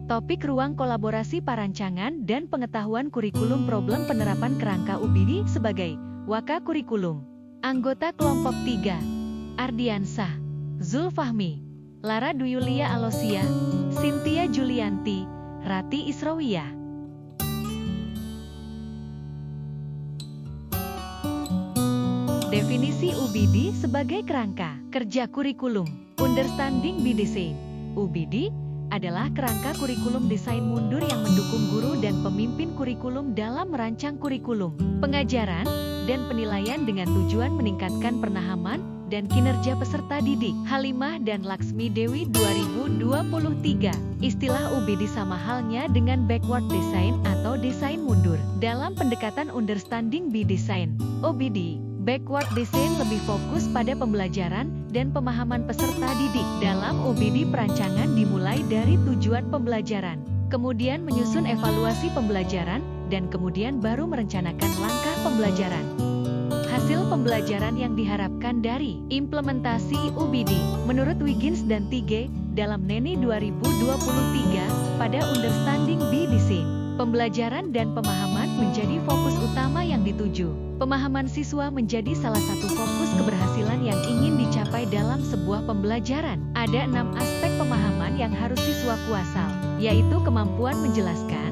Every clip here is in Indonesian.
Topik ruang kolaborasi perancangan dan pengetahuan kurikulum problem penerapan kerangka UBD sebagai Waka Kurikulum. Anggota kelompok 3, Ardiansah, Zulfahmi, Lara Duyulia Alosia, Cynthia Julianti, Rati Israwiyah. Definisi UBD sebagai kerangka kerja kurikulum. Understanding by Design. UBD adalah kerangka kurikulum desain mundur yang mendukung guru dan pemimpin kurikulum dalam merancang kurikulum, pengajaran, dan penilaian dengan tujuan meningkatkan pemahaman dan kinerja peserta didik. Halimah dan Laksmi Dewi 2023. Istilah UBD sama halnya dengan backward design atau desain mundur. Dalam pendekatan Understanding by Design, OBD, backward design lebih fokus pada pembelajaran dan pemahaman peserta didik. Dalam OBD perancangan dimulai dari tujuan pembelajaran, kemudian menyusun evaluasi pembelajaran, dan kemudian baru merencanakan langkah pembelajaran. Hasil pembelajaran yang diharapkan dari implementasi UBD, menurut Wiggins dan Tige, dalam NENI 2023, pada Understanding by Design, pembelajaran dan pemahaman menjadi fokus utama yang dituju. Pemahaman siswa menjadi salah satu fokus keberhasilan yang ingin dicapai dalam sebuah pembelajaran. Ada 6 aspek pemahaman yang harus siswa kuasai, yaitu kemampuan menjelaskan,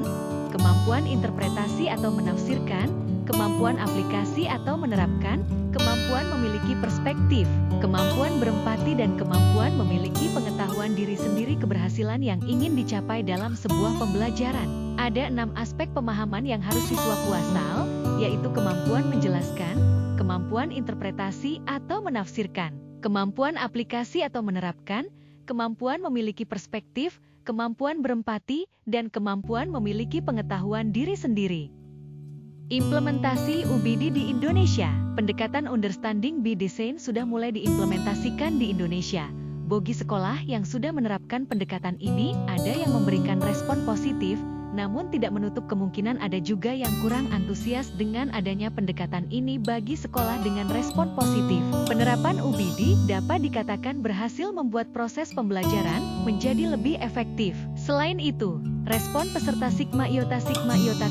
kemampuan interpretasi atau menafsirkan, kemampuan aplikasi atau menerapkan, kemampuan memiliki perspektif, kemampuan berempati, dan kemampuan memiliki pengetahuan diri sendiri. Keberhasilan yang ingin dicapai dalam sebuah pembelajaran. Ada 6 aspek pemahaman yang harus siswa kuasai, yaitu kemampuan menjelaskan, kemampuan interpretasi atau menafsirkan, kemampuan aplikasi atau menerapkan, kemampuan memiliki perspektif, kemampuan berempati, dan kemampuan memiliki pengetahuan diri sendiri. Implementasi UBD di Indonesia. Pendekatan Understanding by Design sudah mulai diimplementasikan di Indonesia. Bagi sekolah yang sudah menerapkan pendekatan ini, ada yang memberikan respon positif, namun tidak menutup kemungkinan ada juga yang kurang antusias dengan adanya pendekatan ini. Bagi sekolah dengan respon positif, penerapan UBD dapat dikatakan berhasil membuat proses pembelajaran menjadi lebih efektif. Selain itu, respon peserta Sigma Iota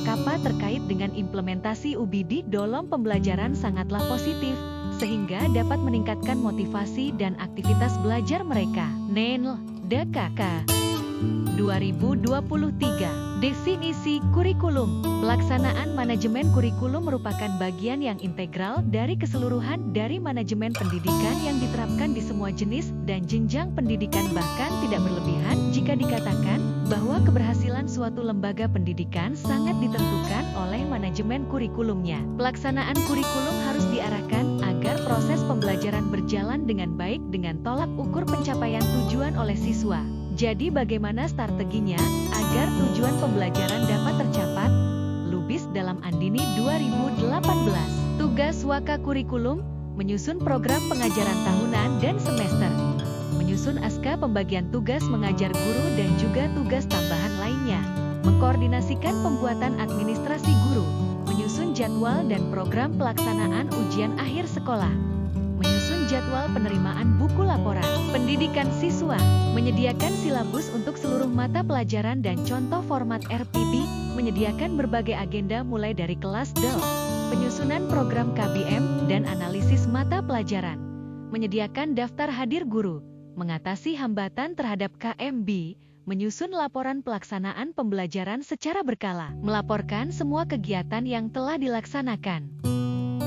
Kappa terkait dengan implementasi UBD dalam pembelajaran sangatlah positif, sehingga dapat meningkatkan motivasi dan aktivitas belajar mereka. NENL, DKK 2023. Definisi kurikulum. Pelaksanaan manajemen kurikulum merupakan bagian yang integral dari keseluruhan dari manajemen pendidikan yang diterapkan di semua jenis dan jenjang pendidikan, bahkan tidak berlebihan jika dikatakan bahwa keberhasilan suatu lembaga pendidikan sangat ditentukan oleh manajemen kurikulumnya. Pelaksanaan kurikulum harus diarahkan agar proses pembelajaran berjalan dengan baik dengan tolak ukur pencapaian tujuan oleh siswa. Jadi bagaimana strateginya agar tujuan pembelajaran dapat tercapai? Lubis dalam Andini 2018. Tugas Waka Kurikulum, menyusun program pengajaran tahunan dan semester. Menyusun aska pembagian tugas mengajar guru dan juga tugas tambahan lainnya. Mengkoordinasikan pembuatan administrasi guru. Menyusun jadwal dan program pelaksanaan ujian akhir sekolah. Menyusun jadwal penerimaan buku laporan. Pendidikan siswa, menyediakan silabus untuk seluruh mata pelajaran dan contoh format RPP, menyediakan berbagai agenda mulai dari kelas DEL, penyusunan program KBM, dan analisis mata pelajaran, menyediakan daftar hadir guru, mengatasi hambatan terhadap KMB, menyusun laporan pelaksanaan pembelajaran secara berkala, melaporkan semua kegiatan yang telah dilaksanakan.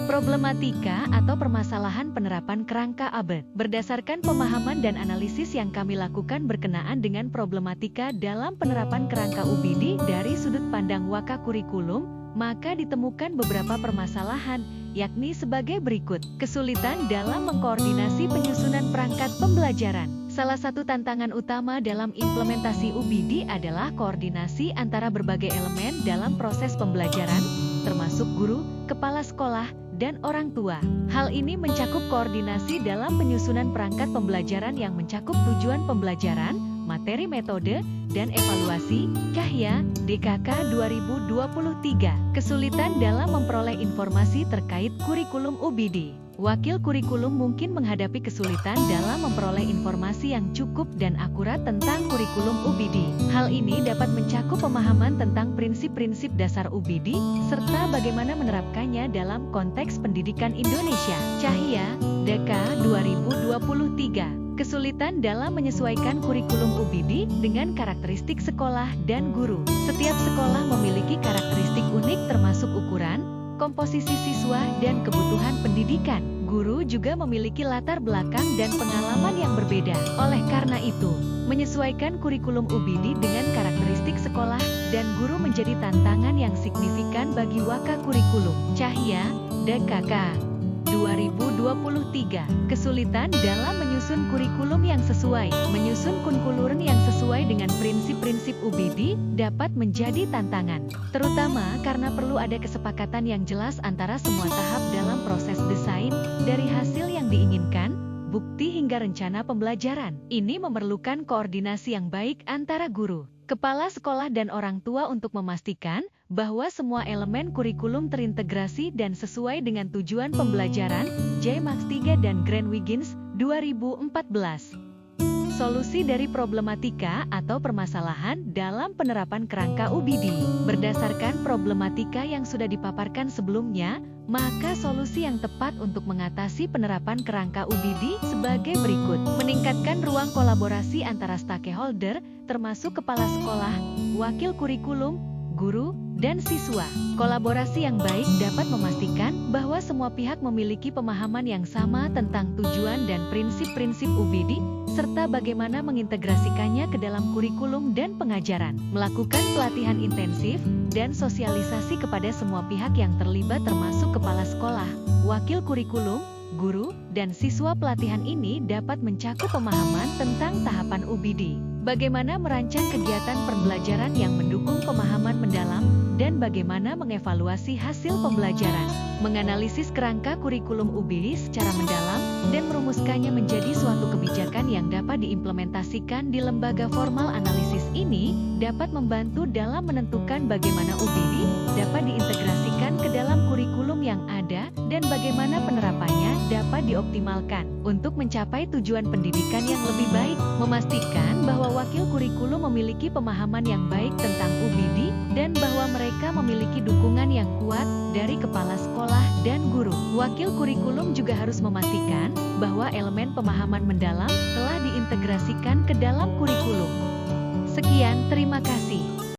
Problematika atau permasalahan penerapan kerangka ABED. Berdasarkan pemahaman dan analisis yang kami lakukan berkenaan dengan problematika dalam penerapan kerangka UBD dari sudut pandang Waka Kurikulum, maka ditemukan beberapa permasalahan, yakni sebagai berikut. Kesulitan dalam mengkoordinasi penyusunan perangkat pembelajaran. Salah satu tantangan utama dalam implementasi UBD adalah koordinasi antara berbagai elemen dalam proses pembelajaran, termasuk guru, kepala sekolah, dan orang tua. Hal ini mencakup koordinasi dalam penyusunan perangkat pembelajaran yang mencakup tujuan pembelajaran, materi metode, dan evaluasi, Cahya, DKK 2023. Kesulitan dalam memperoleh informasi terkait kurikulum UBD. Wakil kurikulum mungkin menghadapi kesulitan dalam memperoleh informasi yang cukup dan akurat tentang kurikulum UBD. Hal ini dapat mencakup pemahaman tentang prinsip-prinsip dasar UBD, serta bagaimana menerapkannya dalam konteks pendidikan Indonesia. Cahya, DK 2023. Kesulitan dalam menyesuaikan kurikulum UBD dengan karakteristik sekolah dan guru. Setiap sekolah memiliki karakteristik unik termasuk ukuran, komposisi siswa, dan kebutuhan pendidikan. Guru juga memiliki latar belakang dan pengalaman yang berbeda. Oleh karena itu, menyesuaikan kurikulum UBD dengan karakteristik sekolah dan guru menjadi tantangan yang signifikan bagi Waka Kurikulum. Cahya, DKK 2023. Kesulitan dalam menyusun kurikulum yang sesuai. Menyusun kurikulum yang sesuai dengan prinsip-prinsip UBD dapat menjadi tantangan, terutama karena perlu ada kesepakatan yang jelas antara semua tahap dalam proses desain, dari hasil yang diinginkan, bukti hingga rencana pembelajaran. Ini memerlukan koordinasi yang baik antara guru, kepala sekolah dan orang tua untuk memastikan bahwa semua elemen kurikulum terintegrasi dan sesuai dengan tujuan pembelajaran. J. Max 3 dan Grand Wiggins, 2014. Solusi dari problematika atau permasalahan dalam penerapan kerangka UBD. Berdasarkan problematika yang sudah dipaparkan sebelumnya, maka solusi yang tepat untuk mengatasi penerapan kerangka UBD sebagai berikut. Meningkatkan ruang kolaborasi antara stakeholder, termasuk kepala sekolah, wakil kurikulum, guru, dan siswa. Kolaborasi yang baik dapat memastikan bahwa semua pihak memiliki pemahaman yang sama tentang tujuan dan prinsip-prinsip UBD, serta bagaimana mengintegrasikannya ke dalam kurikulum dan pengajaran. Melakukan pelatihan intensif dan sosialisasi kepada semua pihak yang terlibat termasuk kepala sekolah, wakil kurikulum, guru, dan siswa. Pelatihan ini dapat mencakup pemahaman tentang tahapan UBD, bagaimana merancang kegiatan pembelajaran yang mendukung pemahaman mendalam, dan bagaimana mengevaluasi hasil pembelajaran. Menganalisis kerangka kurikulum UBD secara mendalam, dan merumuskannya menjadi suatu kebijakan yang dapat diimplementasikan di lembaga formal. Analisis ini dapat membantu dalam menentukan bagaimana UBD dapat diintegrasikan ke dalam kurikulum yang ada, dan bagaimana penerapannya dapat dioptimalkan untuk mencapai tujuan pendidikan yang lebih baik. Memastikan bahwa wakil kurikulum memiliki pemahaman yang baik tentang UBD, dan bahwa mereka memiliki dukungan yang kuat dari kepala sekolah dan guru. Wakil kurikulum juga harus memastikan bahwa elemen pemahaman mendalam telah diintegrasikan ke dalam kurikulum. Sekian, terima kasih.